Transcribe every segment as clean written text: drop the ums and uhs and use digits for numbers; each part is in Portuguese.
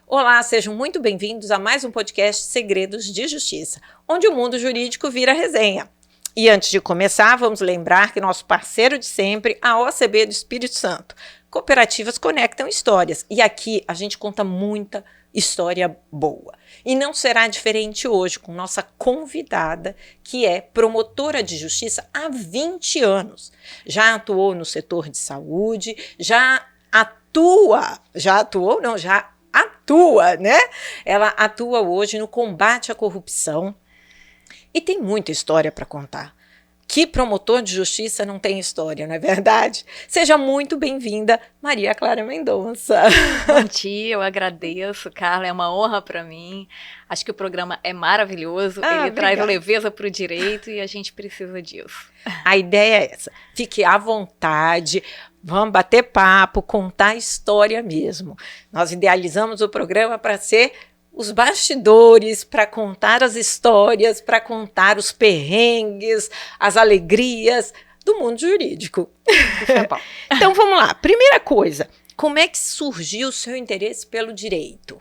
Olá, sejam muito bem-vindos a mais um podcast Segredos de Justiça, onde o mundo jurídico vira resenha. E antes de começar, vamos lembrar que nosso parceiro de sempre, a OCB do Espírito Santo. Cooperativas conectam histórias e aqui a gente conta muita história boa. E não será diferente hoje com nossa convidada, que é promotora de justiça há 20 anos. Já atuou no setor de saúde, já atua, né? Ela atua hoje no combate à corrupção e tem muita história para contar. Que promotor de justiça não tem história, não é verdade? Seja muito bem-vinda, Maria Clara Mendonça. Bom dia, eu agradeço, Carla, é uma honra para mim. Acho que o programa é maravilhoso, ele traz leveza para o direito e a gente precisa disso. A ideia é essa, fique à vontade, vamos bater papo, contar história mesmo. Nós idealizamos o programa para ser os bastidores, para contar as histórias, para contar os perrengues, as alegrias do mundo jurídico. Isso é bom. Então vamos lá, primeira coisa, como é que surgiu o seu interesse pelo direito?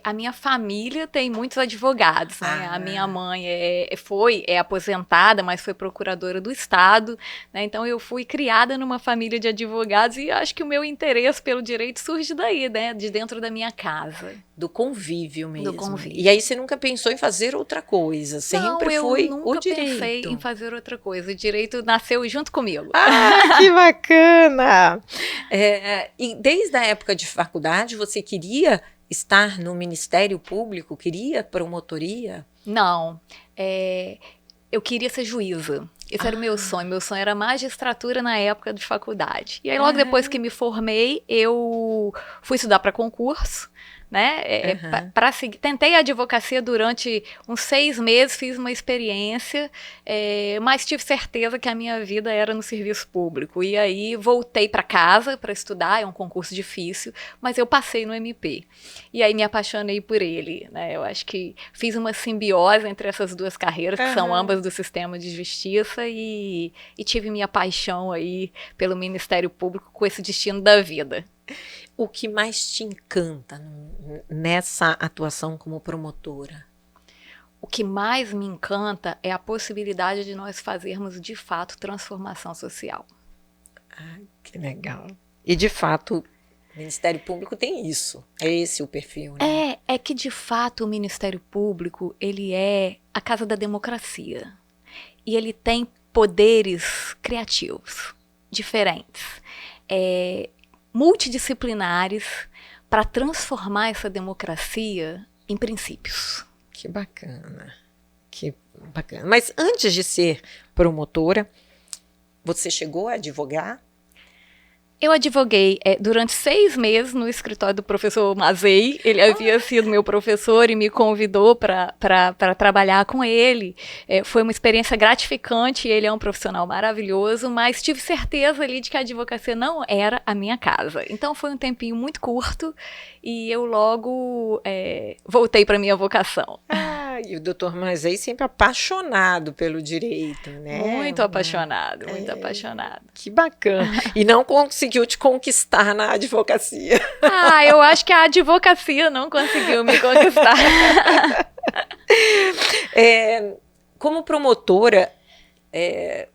A minha família tem muitos advogados, né? A minha mãe é aposentada, mas foi procuradora do Estado, né? Então eu fui criada numa família de advogados e acho que o meu interesse pelo direito surge daí, né? De dentro da minha casa. Do convívio mesmo. Do convívio. E aí você nunca pensou em fazer outra coisa? Sempre foi o direito? Não, eu nunca pensei em fazer outra coisa. O direito nasceu junto comigo. Ah, que bacana! E desde a época de faculdade você queria estar no Ministério Público? Queria promotoria? Não, eu queria ser juíza. Esse era o meu sonho. Meu sonho era magistratura na época de faculdade. E aí logo depois que me formei, eu fui estudar para concurso, né? Tentei a advocacia durante uns 6 meses, fiz uma experiência, mas tive certeza que a minha vida era no serviço público. E aí voltei para casa para estudar, é um concurso difícil, mas eu passei no MP. E aí me apaixonei por ele, né? Eu acho que fiz uma simbiose entre essas duas carreiras, que são ambas do sistema de justiça, e tive minha paixão aí pelo Ministério Público com esse destino da vida. O que mais te encanta nessa atuação como promotora? O que mais me encanta é a possibilidade de nós fazermos, de fato, transformação social. Ah, que legal. E, de fato, o Ministério Público tem isso. É esse o perfil, né? É que, de fato, o Ministério Público, ele é a casa da democracia. E ele tem poderes criativos, diferentes. Multidisciplinares para transformar essa democracia em princípios. Que bacana, que bacana. Mas antes de ser promotora, você chegou a advogar? Eu advoguei durante 6 meses no escritório do professor Mazei. Ele havia sido meu professor e me convidou para trabalhar com ele. Foi uma experiência gratificante, ele é um profissional maravilhoso, mas tive certeza ali de que a advocacia não era a minha casa. Então foi um tempinho muito curto e eu logo voltei para a minha vocação. E o doutor Mazei sempre apaixonado pelo direito, né? Muito apaixonado, muito apaixonado. Que bacana. E não conseguiu te conquistar na advocacia. Eu acho que a advocacia não conseguiu me conquistar. Como promotora,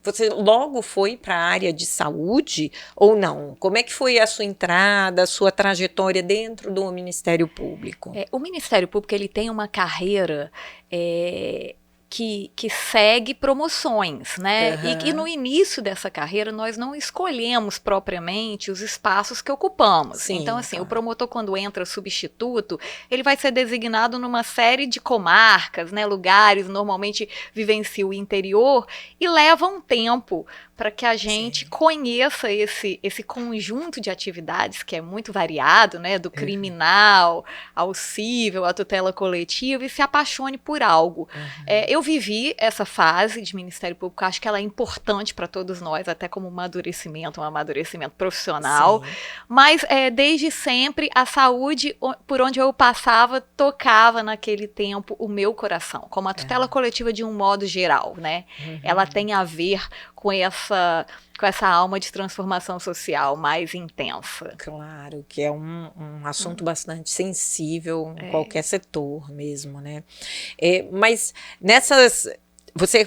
você logo foi para a área de saúde ou não? Como é que foi a sua entrada, a sua trajetória dentro do Ministério Público? O Ministério Público ele tem uma carreira que segue promoções, né? E que no início dessa carreira nós não escolhemos propriamente os espaços que ocupamos. Sim, então, assim, o promotor, quando entra substituto, ele vai ser designado numa série de comarcas, né? Lugares, normalmente vivencia o interior, e leva um tempo para que a gente conheça esse conjunto de atividades que é muito variado, né? Do criminal ao cível, à tutela coletiva, e se apaixone por algo. eu vivi essa fase de Ministério Público, acho que ela é importante para todos nós, até como um amadurecimento profissional, sim. Mas desde sempre a saúde, por onde eu passava, tocava naquele tempo o meu coração, como a tutela coletiva de um modo geral, né? Ela tem a ver com essa alma de transformação social mais intensa. Claro, que é um assunto bastante sensível em qualquer setor mesmo, né? Mas você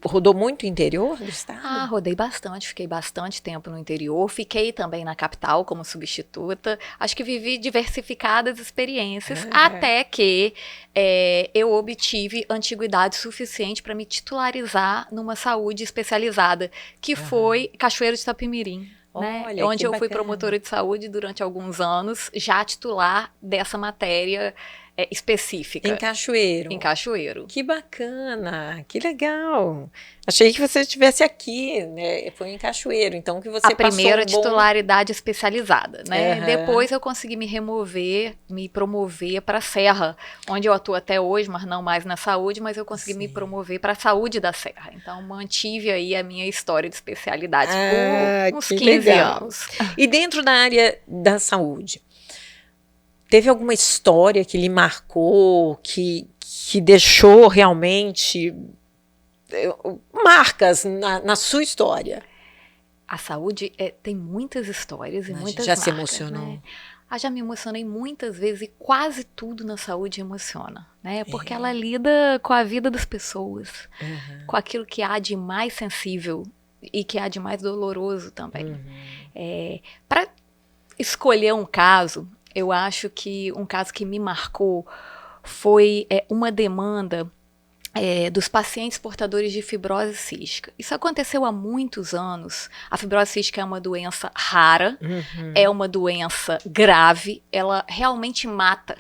rodou muito o interior do estado? Rodei bastante, fiquei bastante tempo no interior, fiquei também na capital como substituta, acho que vivi diversificadas experiências, até que eu obtive antiguidade suficiente para me titularizar numa saúde especializada, que foi Cachoeiro de Itapemirim. Né? Olha, onde eu fui bacana. promotora de saúde durante alguns anos, já titular dessa matéria específica. Em Cachoeiro? Em Cachoeiro. Que bacana, que legal. Achei que você estivesse aqui, né? Foi em Cachoeiro, então que você a primeira passou titularidade especializada, né? Depois eu consegui me promover para a Serra, onde eu atuo até hoje, mas não mais na saúde, mas eu consegui me promover para a saúde da Serra. Então mantive aí a minha história de especialidades por uns 15 anos. E dentro da área da saúde, teve alguma história que lhe marcou, que deixou realmente marcas na sua história? A saúde tem muitas histórias e muitas já marcas. Se emocionou? Né? Já me emocionei muitas vezes e quase tudo na saúde emociona, né? Porque ela lida com a vida das pessoas, com aquilo que há de mais sensível e que há de mais doloroso também. Para escolher um caso, eu acho que um caso que me marcou foi uma demanda dos pacientes portadores de fibrose cística. Isso aconteceu há muitos anos. A fibrose cística é uma doença rara, é uma doença grave, ela realmente mata.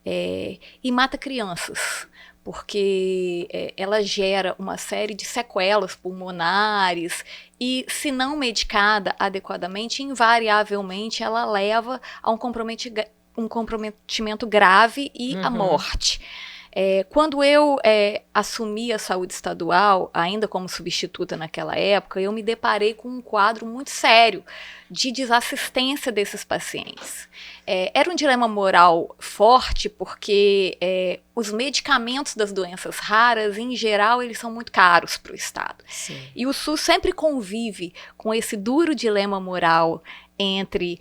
E mata crianças, porque ela gera uma série de sequelas pulmonares e, se não medicada adequadamente, invariavelmente ela leva a um comprometimento grave e a morte. Quando eu assumi a saúde estadual, ainda como substituta naquela época, eu me deparei com um quadro muito sério de desassistência desses pacientes. Era um dilema moral forte, porque os medicamentos das doenças raras, em geral, eles são muito caros para o Estado. Sim. E o SUS sempre convive com esse duro dilema moral entre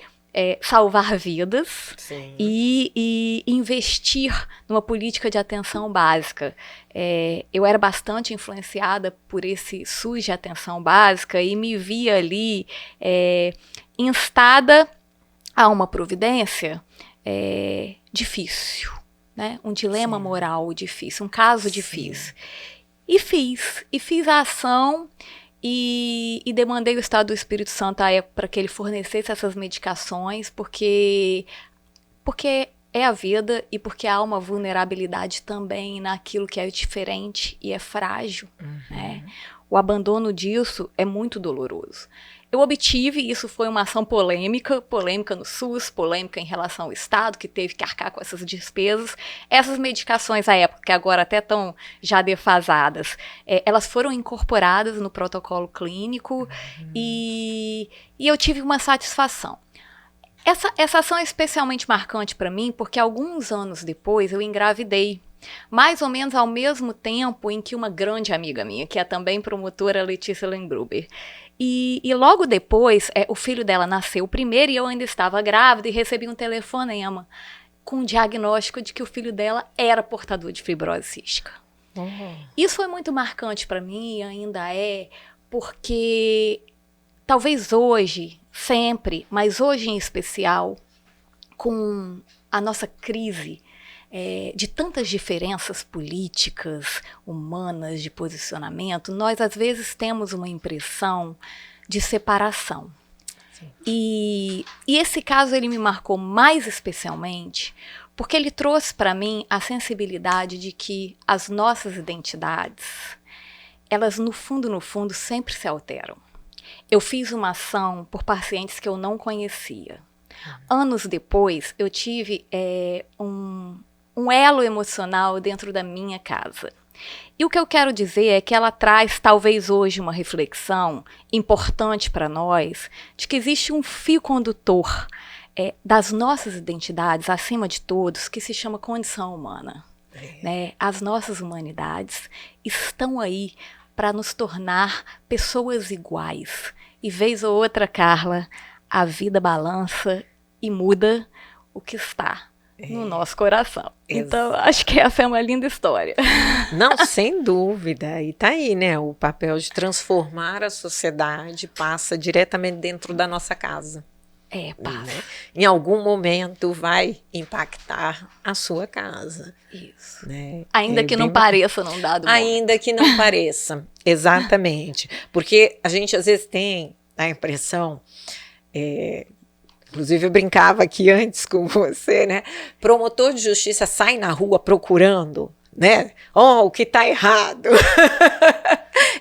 salvar vidas e investir numa política de atenção básica. Eu era bastante influenciada por esse SUS de atenção básica e me via ali instada a uma providência difícil, né? Um dilema moral difícil, um caso difícil. E fiz a ação e demandei o Estado do Espírito Santo à época para que ele fornecesse essas medicações, porque é a vida e porque há uma vulnerabilidade também naquilo que é diferente e é frágil. Né? O abandono disso é muito doloroso. Eu obtive, isso foi uma ação polêmica no SUS, polêmica em relação ao Estado, que teve que arcar com essas despesas. Essas medicações, à época, que agora até estão já defasadas, elas foram incorporadas no protocolo clínico e eu tive uma satisfação. Essa ação é especialmente marcante para mim porque alguns anos depois eu engravidei. Mais ou menos ao mesmo tempo em que uma grande amiga minha, que é também promotora, Letícia Lengruber. E logo depois, o filho dela nasceu primeiro e eu ainda estava grávida e recebi um telefonema com o diagnóstico de que o filho dela era portador de fibrose cística. Isso foi muito marcante para mim e ainda porque talvez hoje, sempre, mas hoje em especial, com a nossa crise de tantas diferenças políticas, humanas, de posicionamento, nós às vezes temos uma impressão de separação. E esse caso ele me marcou mais especialmente porque ele trouxe para mim a sensibilidade de que as nossas identidades, elas no fundo, sempre se alteram. Eu fiz uma ação por pacientes que eu não conhecia. Anos depois, eu tive um elo emocional dentro da minha casa. E o que eu quero dizer é que ela traz, talvez hoje, uma reflexão importante para nós, de que existe um fio condutor das nossas identidades, acima de todos, que se chama condição humana. Né? As nossas humanidades estão aí para nos tornar pessoas iguais. E vez ou outra, Carla, a vida balança e muda o que está no nosso coração. Então, acho que essa é uma linda história. Não, sem dúvida. E tá aí, né? O papel de transformar a sociedade passa diretamente dentro da nossa casa. Passa. Né? Em algum momento vai impactar a sua casa. Isso. Né? Ainda que não pareça num dado momento. Ainda que não pareça, exatamente. Porque a gente às vezes tem a impressão... Inclusive, eu brincava aqui antes com você, né? Promotor de justiça sai na rua procurando, né? O que tá errado.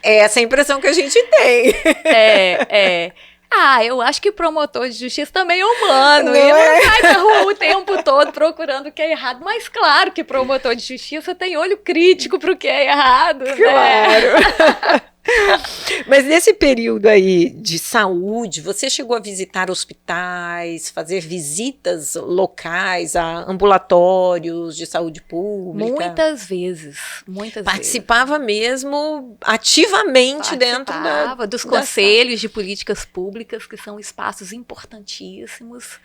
É essa a impressão que a gente tem. Eu acho que promotor de justiça também é humano. Não ele não sai na rua o tempo todo procurando o que é errado. Mas claro que promotor de justiça tem olho crítico pro que é errado. Claro. Né? Mas nesse período aí de saúde, você chegou a visitar hospitais, fazer visitas locais a ambulatórios de saúde pública? Muitas vezes. Participava mesmo ativamente dentro dos conselhos de políticas públicas, que são espaços importantíssimos.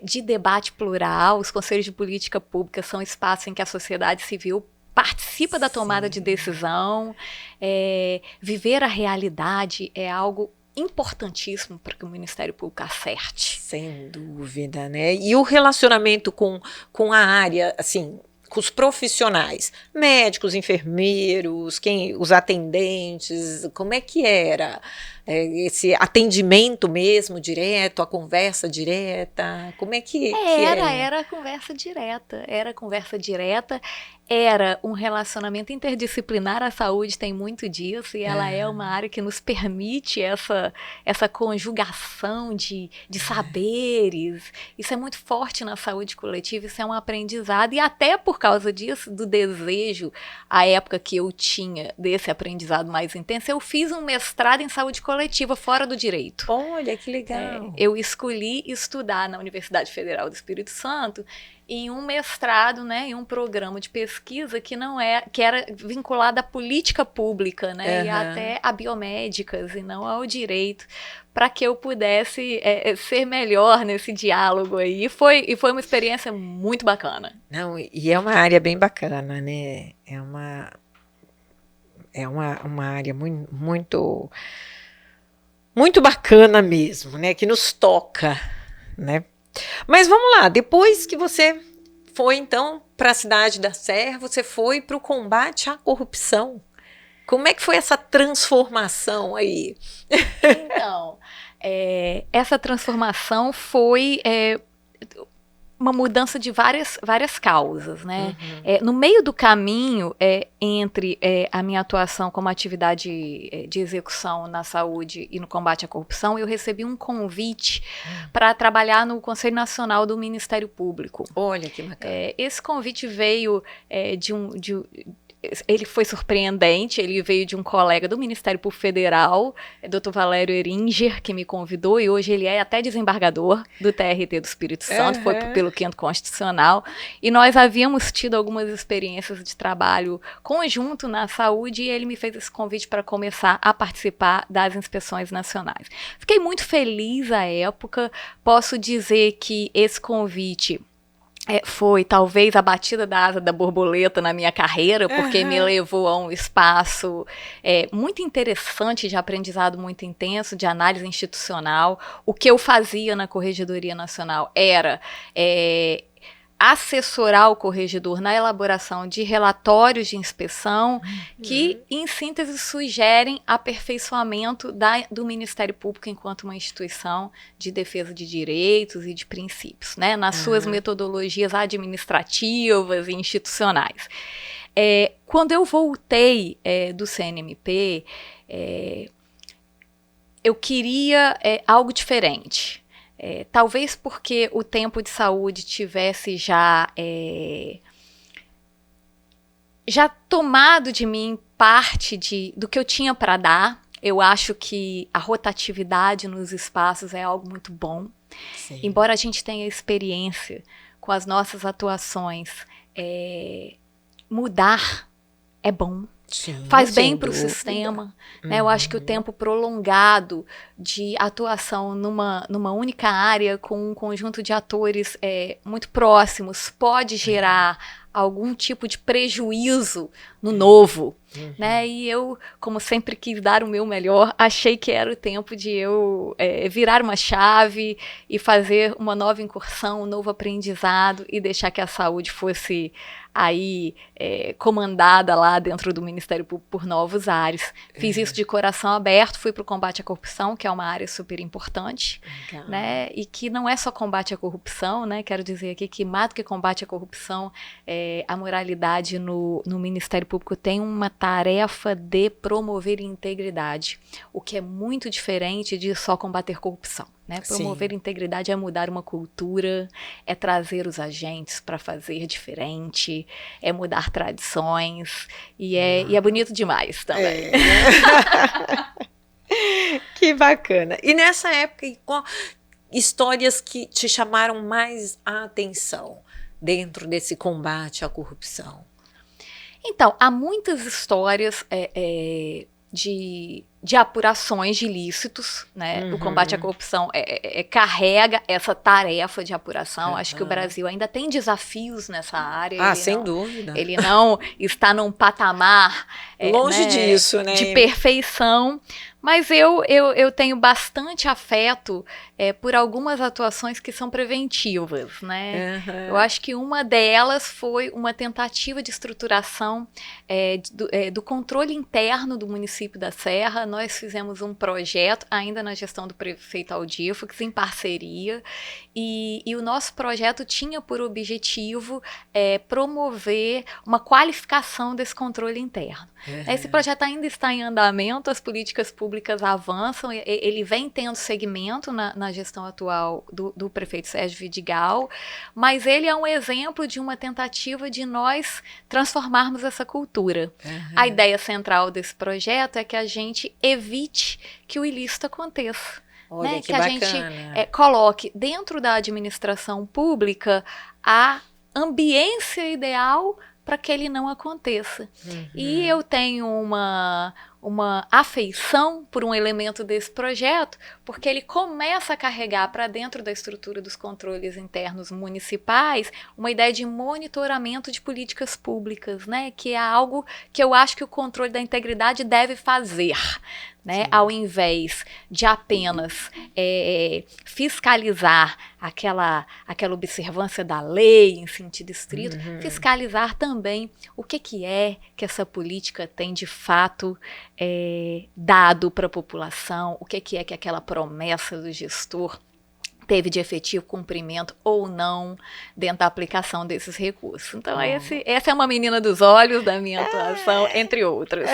De debate plural. Os conselhos de política pública são espaços em que a sociedade civil participa da tomada de decisão. Viver a realidade é algo importantíssimo para que o Ministério Público acerte. Sem dúvida, né? E o relacionamento com a área, assim, com os profissionais, médicos, enfermeiros, os atendentes, como é que era? Esse atendimento mesmo, direto, a conversa direta, como é que era? Era a conversa direta, era um relacionamento interdisciplinar. A saúde tem muito disso, e ela é uma área que nos permite essa conjugação de saberes. Isso é muito forte na saúde coletiva, isso é um aprendizado, e até por causa disso, do desejo, a época que eu tinha desse aprendizado mais intenso, eu fiz um mestrado em saúde coletiva fora do direito. Olha, que legal! Eu escolhi estudar na Universidade Federal do Espírito Santo em um mestrado, né, em um programa de pesquisa que era vinculado à política pública, né, e até a biomédicas e não ao direito, para que eu pudesse ser melhor nesse diálogo aí. E foi uma experiência muito bacana. Não, e é uma área bem bacana, né? É uma área muito, muito bacana mesmo, né? Que nos toca, né? Mas vamos lá, depois que você foi, então, para a cidade da Serra, você foi para o combate à corrupção. Como é que foi essa transformação aí? Então, essa transformação foi uma mudança de várias causas, né? No meio do caminho, entre a minha atuação como atividade de execução na saúde e no combate à corrupção, eu recebi um convite para trabalhar no Conselho Nacional do Ministério Público. Olha que bacana. Esse convite veio ele foi surpreendente, ele veio de um colega do Ministério Público Federal, Dr. Valério Eringer, que me convidou, e hoje ele é até desembargador do TRT do Espírito Santo, foi pelo Quinto Constitucional, e nós havíamos tido algumas experiências de trabalho conjunto na saúde, e ele me fez esse convite para começar a participar das inspeções nacionais. Fiquei muito feliz à época, posso dizer que esse convite foi talvez a batida da asa da borboleta na minha carreira, porque me levou a um espaço muito interessante, de aprendizado muito intenso, de análise institucional. O que eu fazia na Corregedoria Nacional era assessorar o corregedor na elaboração de relatórios de inspeção que, em síntese, sugerem aperfeiçoamento do Ministério Público enquanto uma instituição de defesa de direitos e de princípios, né, nas suas metodologias administrativas e institucionais. Quando eu voltei do CNMP, eu queria algo diferente. Talvez porque o tempo de saúde tivesse já já tomado de mim parte do que eu tinha para dar. Eu acho que a rotatividade nos espaços é algo muito bom. Sim. Embora a gente tenha experiência com as nossas atuações, mudar é bom. Sim, Faz bem sem para o dúvida. sistema, né? Eu acho que o tempo prolongado de atuação numa única área com um conjunto de atores muito próximos pode gerar algum tipo de prejuízo no novo, né? E eu, como sempre quis dar o meu melhor, achei que era o tempo de eu virar uma chave e fazer uma nova incursão, um novo aprendizado e deixar que a saúde fosse aí comandada lá dentro do Ministério Público por novos ares. Fiz isso de coração aberto, fui para o combate à corrupção, que é uma área super importante, né? E que não é só combate à corrupção, né? Quero dizer aqui que mais do que combate à corrupção, a moralidade no Ministério Público tem uma tarefa de promover integridade, o que é muito diferente de só combater corrupção. Né? Promover integridade é mudar uma cultura, é trazer os agentes para fazer diferente, é mudar tradições, e é bonito demais também. Que bacana. E nessa época, histórias que te chamaram mais a atenção dentro desse combate à corrupção? Então, há muitas histórias de apurações de ilícitos, né? O combate à corrupção carrega essa tarefa de apuração. Acho que o Brasil ainda tem desafios nessa área. Sem dúvida. Ele não está num patamar longe disso, né? De perfeição. Mas eu tenho bastante afeto por algumas atuações que são preventivas, né? Eu acho que uma delas foi uma tentativa de estruturação do controle interno do município da Serra. Nós fizemos um projeto, ainda na gestão do prefeito Aldir Fux, em parceria, e o nosso projeto tinha por objetivo promover uma qualificação desse controle interno. Esse projeto ainda está em andamento, as políticas públicas avançam, ele vem tendo segmento na gestão atual do prefeito Sérgio Vidigal, mas ele é um exemplo de uma tentativa de nós transformarmos essa cultura. A ideia central desse projeto é que a gente evite que o ilícito aconteça. Olha, né? que Que a bacana. gente coloque dentro da administração pública a ambiência ideal para que ele não aconteça. E eu tenho uma afeição por um elemento desse projeto, porque ele começa a carregar para dentro da estrutura dos controles internos municipais uma ideia de monitoramento de políticas públicas, né? Que é algo que eu acho que o controle da integridade deve fazer. Né, ao invés de apenas fiscalizar aquela observância da lei em sentido estrito, fiscalizar também o que essa política tem de fato dado para a população, o que é que aquela promessa do gestor teve de efetivo cumprimento ou não dentro da aplicação desses recursos. Então, essa é uma menina dos olhos da minha atuação, entre outras.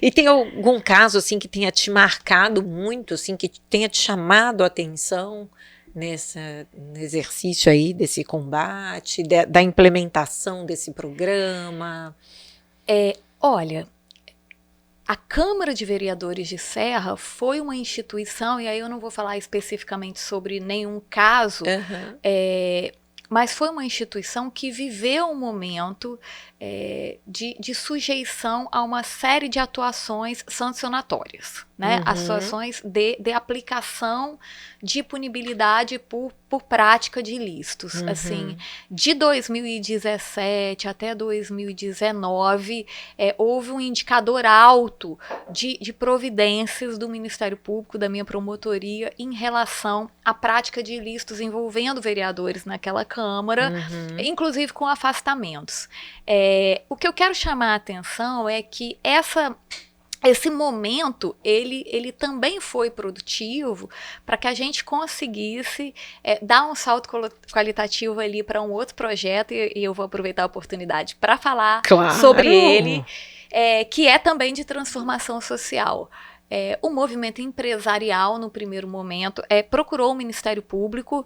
E tem algum caso, assim, que tenha te marcado muito, assim, que tenha te chamado a atenção no exercício aí desse combate, da implementação desse programa? Olha, a Câmara de Vereadores de Serra foi uma instituição, e aí eu não vou falar especificamente sobre nenhum caso, mas foi uma instituição que viveu um momento de sujeição a uma série de atuações sancionatórias, né? Ações de aplicação de punibilidade por prática de ilícitos. Assim, de 2017 até 2019, houve um indicador alto de providências do Ministério Público, da minha promotoria, em relação à prática de ilícitos envolvendo vereadores naquela Câmara, inclusive com afastamentos. O que eu quero chamar a atenção é que esse momento, ele também foi produtivo para que a gente conseguisse dar um salto qualitativo ali para um outro projeto, e eu vou aproveitar a oportunidade para falar sobre ele, que é também de transformação social. O movimento empresarial, no primeiro momento, procurou o Ministério Público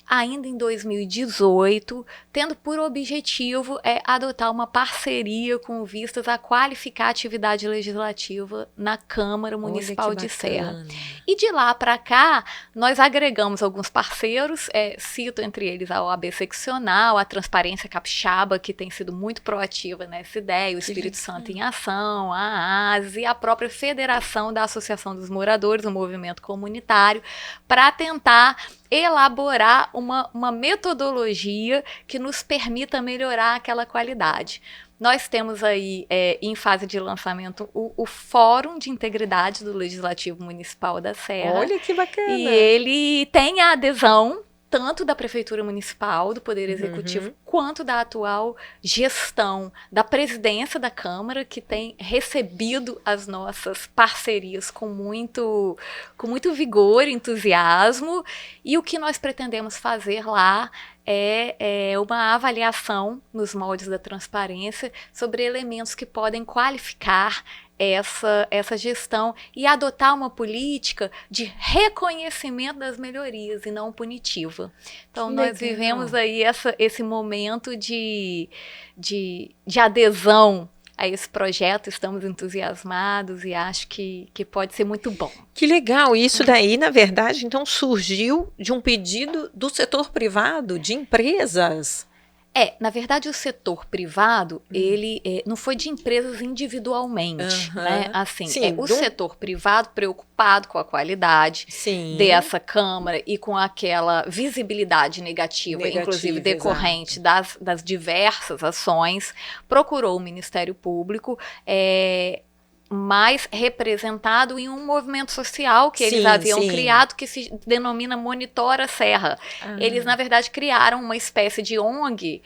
ainda em 2018, tendo por objetivo adotar uma parceria com vistas a qualificar a atividade legislativa na Câmara Municipal de Serra. E de lá para cá, nós agregamos alguns parceiros, cito entre eles a OAB Seccional, a Transparência Capixaba, que tem sido muito proativa nessa ideia, o Espírito Santo em Ação, a ASE e a própria Federação da Associação dos Moradores, o movimento comunitário, para tentar elaborar uma metodologia que nos permita melhorar aquela qualidade. Nós temos aí, em fase de lançamento, o Fórum de Integridade do Legislativo Municipal da Serra. Olha que bacana! E ele tem a adesão tanto da Prefeitura Municipal, do Poder Executivo, quanto da atual gestão da presidência da Câmara, que tem recebido as nossas parcerias com muito vigor, entusiasmo, e o que nós pretendemos fazer lá é uma avaliação nos moldes da transparência sobre elementos que podem qualificar essa gestão e adotar uma política de reconhecimento das melhorias e não punitiva. Então, nós vivemos aí esse momento de adesão a esse projeto, estamos entusiasmados e acho que pode ser muito bom. Que legal! Isso daí, na verdade, então surgiu de um pedido do setor privado, de empresas. Na verdade, o setor privado, ele não foi de empresas individualmente, né? Assim, o setor privado preocupado com a qualidade dessa Câmara e com aquela visibilidade negativa inclusive decorrente das diversas ações, procurou o Ministério Público mais representado em um movimento social que eles haviam criado, que se denomina Monitora Serra. Eles, na verdade, criaram uma espécie de ONG,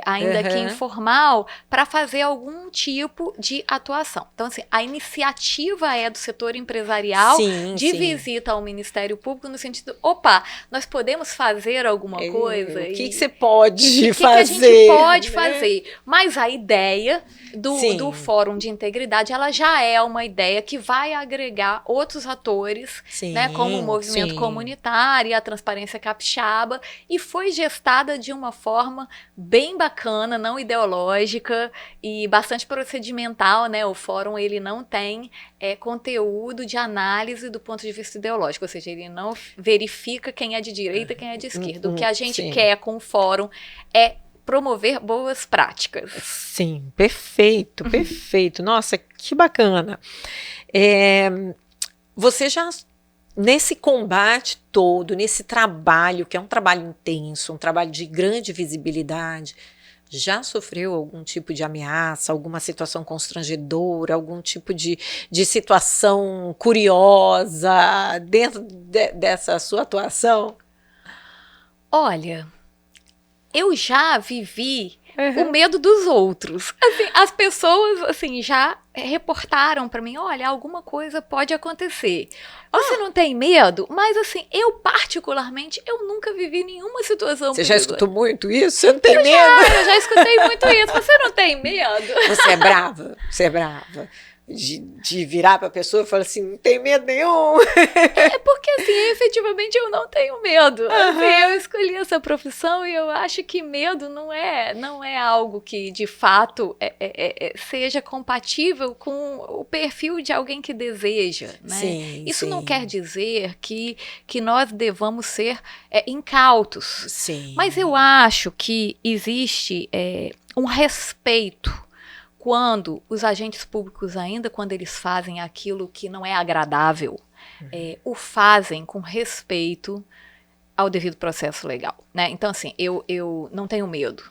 ainda que informal, para fazer algum tipo de atuação. Então, assim, a iniciativa é do setor empresarial de visita ao Ministério Público no sentido, nós podemos fazer alguma coisa? O que você pode fazer? O que a gente pode fazer? Mas a ideia do Fórum de Integridade, ela já é uma ideia que vai agregar outros atores, né, como o movimento comunitário e a Transparência Capixaba, e foi gestada de uma forma bem bacana, não ideológica e bastante procedimental, né? O fórum, ele não tem conteúdo de análise do ponto de vista ideológico, ou seja, ele não verifica quem é de direita e quem é de esquerda. O que a gente quer com o fórum é promover boas práticas. Sim, perfeito, perfeito. Nossa, que bacana. Você já, nesse combate todo, nesse trabalho, que é um trabalho intenso, um trabalho de grande visibilidade, já sofreu algum tipo de ameaça, alguma situação constrangedora, algum tipo de situação curiosa dentro dessa sua atuação? Olha, eu já vivi o medo dos outros. Assim, as pessoas assim, já reportaram para mim, olha, alguma coisa pode acontecer. Você não tem medo? Mas assim, eu particularmente, eu nunca vivi nenhuma situação Você já escutou muito isso? Você não tem medo? Eu já escutei muito isso. Você não tem medo? Você é brava? Você é brava? De virar para a pessoa e falar assim, não tem medo nenhum. Porque assim, efetivamente eu não tenho medo. Assim, eu escolhi essa profissão e eu acho que medo não é algo que de fato seja compatível com o perfil de alguém que deseja, né? Isso não quer dizer que nós devamos ser incautos. Mas eu acho que existe um respeito quando os agentes públicos, ainda quando eles fazem aquilo que não é agradável, o fazem com respeito ao devido processo legal, né? Então, assim, eu não tenho medo,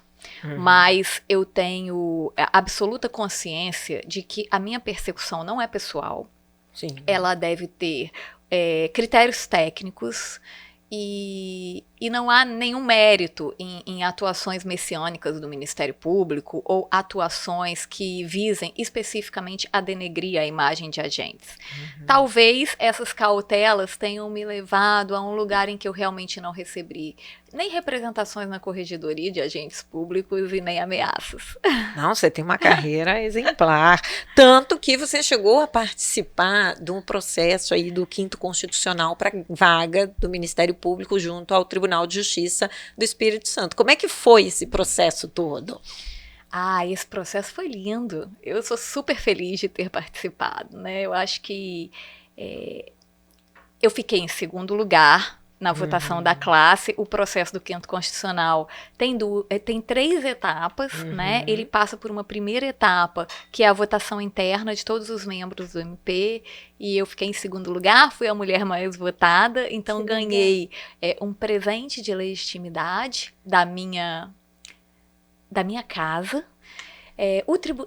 mas eu tenho absoluta consciência de que a minha persecução não é pessoal. Ela deve ter critérios técnicos e não há nenhum mérito em atuações messiânicas do Ministério Público ou atuações que visem especificamente a denegrir a imagem de agentes. Talvez essas cautelas tenham me levado a um lugar em que eu realmente não recebi nem representações na corregedoria de agentes públicos e nem ameaças. Não, você tem uma carreira exemplar. Tanto que você chegou a participar de um processo aí do 5º Constitucional para vaga do Ministério Público junto ao Tribunal Tribunal de Justiça do Espírito Santo. Como é que foi esse processo todo? Esse processo foi lindo. Eu sou super feliz de ter participado, né? Eu acho que eu fiquei em segundo lugar na votação da classe. O processo do Quinto Constitucional tem 3 etapas, né? Ele passa por uma primeira etapa, que é a votação interna de todos os membros do MP, e eu fiquei em segundo lugar, fui a mulher mais votada, então ganhei um presente de legitimidade da minha casa.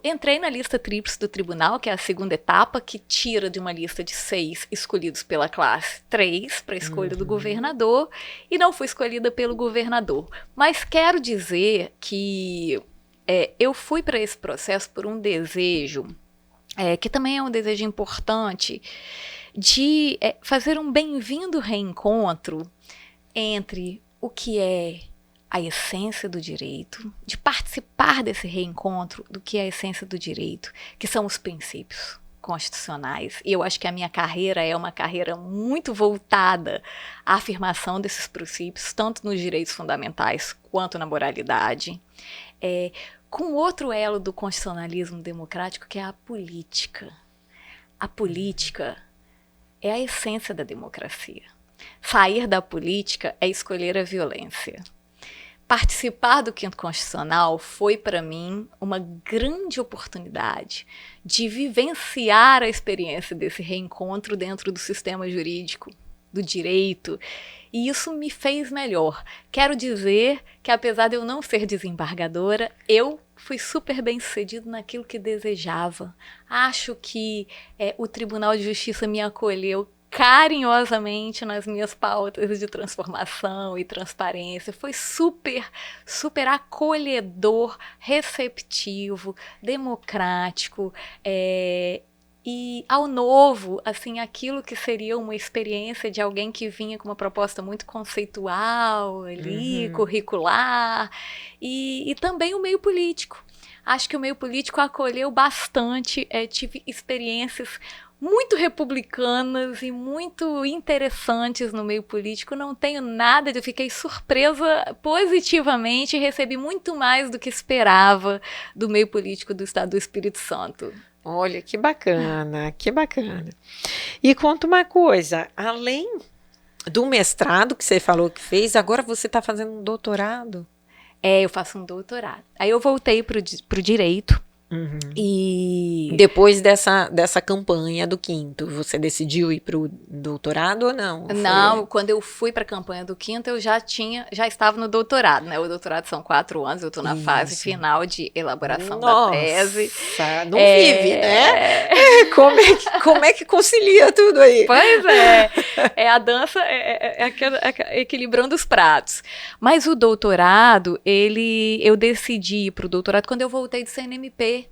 Entrei na lista tríplice do tribunal, que é a segunda etapa, que tira de uma lista de 6 escolhidos pela classe 3 para a escolha do governador, e não fui escolhida pelo governador. Mas quero dizer que eu fui para esse processo por um desejo, que também é um desejo importante, de fazer um bem-vindo reencontro entre o que é a essência do direito, de participar desse reencontro do que é a essência do direito, que são os princípios constitucionais. E eu acho que a minha carreira é uma carreira muito voltada à afirmação desses princípios, tanto nos direitos fundamentais quanto na moralidade, com outro elo do constitucionalismo democrático, que é a política. A política é a essência da democracia. Sair da política é escolher a violência. Participar do Quinto Constitucional foi, para mim, uma grande oportunidade de vivenciar a experiência desse reencontro dentro do sistema jurídico, do direito, e isso me fez melhor. Quero dizer que, apesar de eu não ser desembargadora, eu fui super bem-sucedido naquilo que desejava. Acho que o Tribunal de Justiça me acolheu carinhosamente nas minhas pautas de transformação e transparência. Foi super, super acolhedor, receptivo, democrático, e ao novo, assim, aquilo que seria uma experiência de alguém que vinha com uma proposta muito conceitual ali, curricular, e também o meio político. Acho que o meio político acolheu bastante, tive experiências muito republicanas e muito interessantes no meio político. Não tenho nada, eu fiquei surpresa positivamente e recebi muito mais do que esperava do meio político do Estado do Espírito Santo. Olha, que bacana, que bacana. E conta uma coisa, além do mestrado que você falou que fez, agora você está fazendo um doutorado? Eu faço um doutorado. Aí eu voltei para o direito. E depois dessa campanha do Quinto, você decidiu ir para o doutorado ou não? Não, quando eu fui para a campanha do Quinto, eu já estava no doutorado, né? O doutorado são 4 anos, eu estou na fase final de elaboração da tese. Não vive, né? Como é que concilia tudo aí? Pois a dança equilibrando os pratos. Mas o doutorado, eu decidi ir para o doutorado quando eu voltei do CNMP.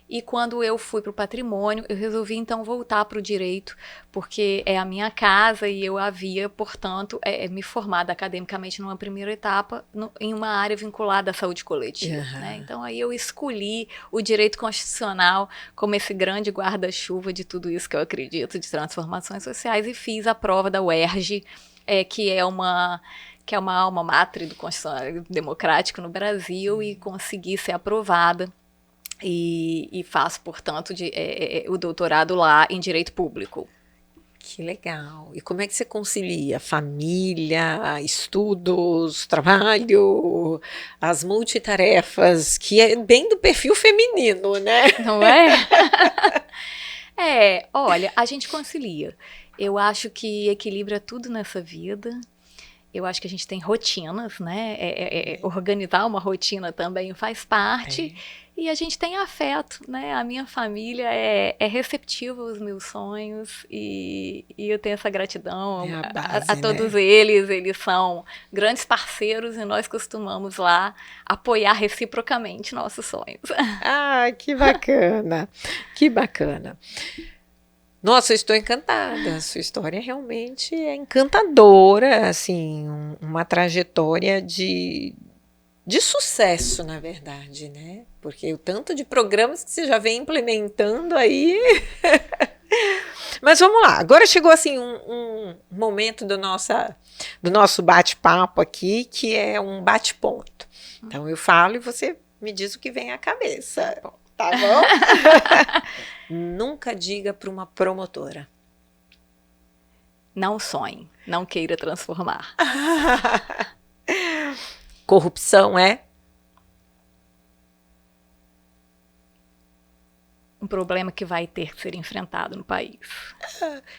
E quando eu fui para o patrimônio, eu resolvi então voltar para o direito, porque é a minha casa e eu havia, portanto, me formado academicamente numa primeira etapa em uma área vinculada à saúde coletiva. Né? Então aí eu escolhi o direito constitucional como esse grande guarda-chuva de tudo isso que eu acredito, de transformações sociais, e fiz a prova da UERJ, que é uma alma mater do constitucionalismo democrático no Brasil, e consegui ser aprovada. E faço, portanto, o doutorado lá em Direito Público. Que legal. E como é que você concilia família, estudos, trabalho, as multitarefas, que é bem do perfil feminino, né? Não é? Olha, a gente concilia. Eu acho que equilibra tudo nessa vida. Eu acho que a gente tem rotinas, né? Organizar uma rotina também faz parte. E a gente tem afeto, né? A minha família é receptiva aos meus sonhos, e eu tenho essa gratidão a todos, né? Eles são grandes parceiros e nós costumamos lá apoiar reciprocamente nossos sonhos. Que bacana, que bacana. Nossa, eu estou encantada, sua história realmente é encantadora, assim, uma trajetória de sucesso, na verdade, né? Porque o tanto de programas que você já vem implementando aí... Mas vamos lá, agora chegou assim um momento do nosso bate-papo aqui, que é um bate-ponto. Então, eu falo e você me diz o que vem à cabeça. Tá bom? Nunca diga para uma promotora. Não sonhe, não queira transformar. Corrupção é? Um problema que vai ter que ser enfrentado no país.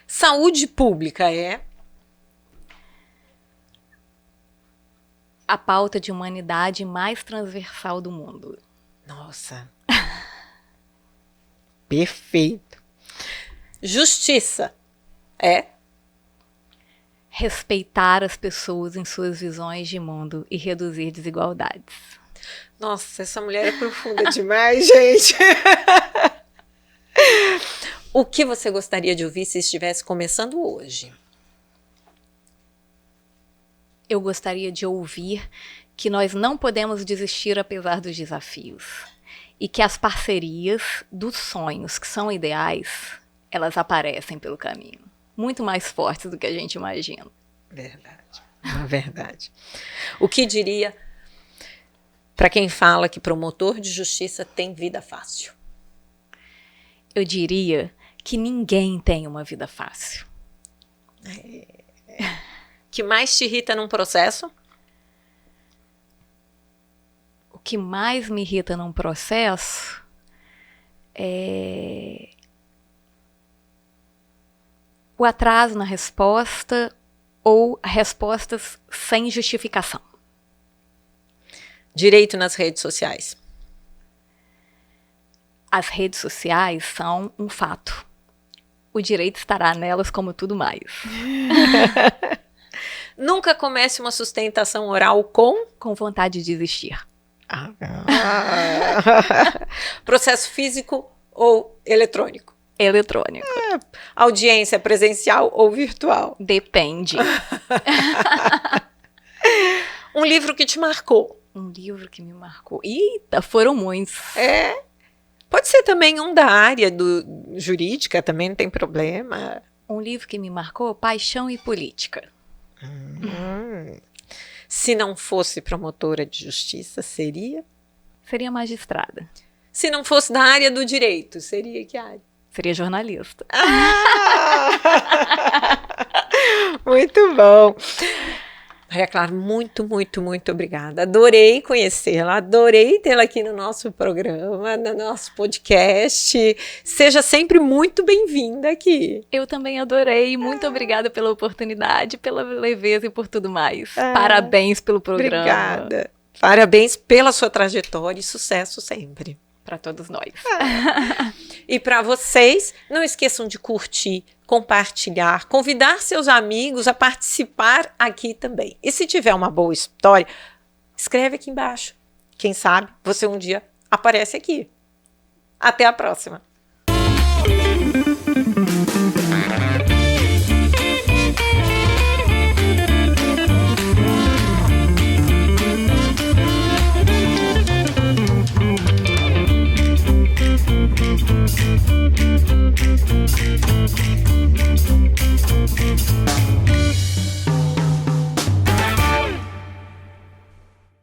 Saúde pública é? A pauta de humanidade mais transversal do mundo. Nossa. Perfeito. Justiça é? Respeitar as pessoas em suas visões de mundo e reduzir desigualdades. Nossa, essa mulher é profunda demais, gente. O que você gostaria de ouvir se estivesse começando hoje? Eu gostaria de ouvir que nós não podemos desistir apesar dos desafios. E que as parcerias dos sonhos, que são ideais, elas aparecem pelo caminho. Muito mais fortes do que a gente imagina. Verdade, verdade. O que diria para quem fala que promotor de justiça tem vida fácil? Eu diria que ninguém tem uma vida fácil. O que mais te irrita num processo? O que mais me irrita num processo é o atraso na resposta ou respostas sem justificação. Direito nas redes sociais. As redes sociais são um fato. O direito estará nelas como tudo mais. Nunca comece uma sustentação oral com vontade de desistir. Processo físico ou eletrônico? Eletrônico. Audiência presencial ou virtual? Depende. Um livro que te marcou? Um livro que me marcou. Eita, foram muitos. Pode ser também um da área jurídica, também não tem problema. Um livro que me marcou, Paixão e Política. Se não fosse promotora de justiça, seria? Seria magistrada. Se não fosse da área do direito, seria que área? Seria jornalista. Muito bom. Maria Clara, muito, muito, muito obrigada. Adorei conhecê-la, adorei tê-la aqui no nosso programa, no nosso podcast. Seja sempre muito bem-vinda aqui. Eu também adorei. Muito obrigada pela oportunidade, pela leveza e por tudo mais. Parabéns pelo programa. Obrigada. Parabéns pela sua trajetória e sucesso sempre. Para todos nós. E para vocês, não esqueçam de curtir, compartilhar, convidar seus amigos a participar aqui também. E se tiver uma boa história, escreve aqui embaixo. Quem sabe você um dia aparece aqui. Até a próxima!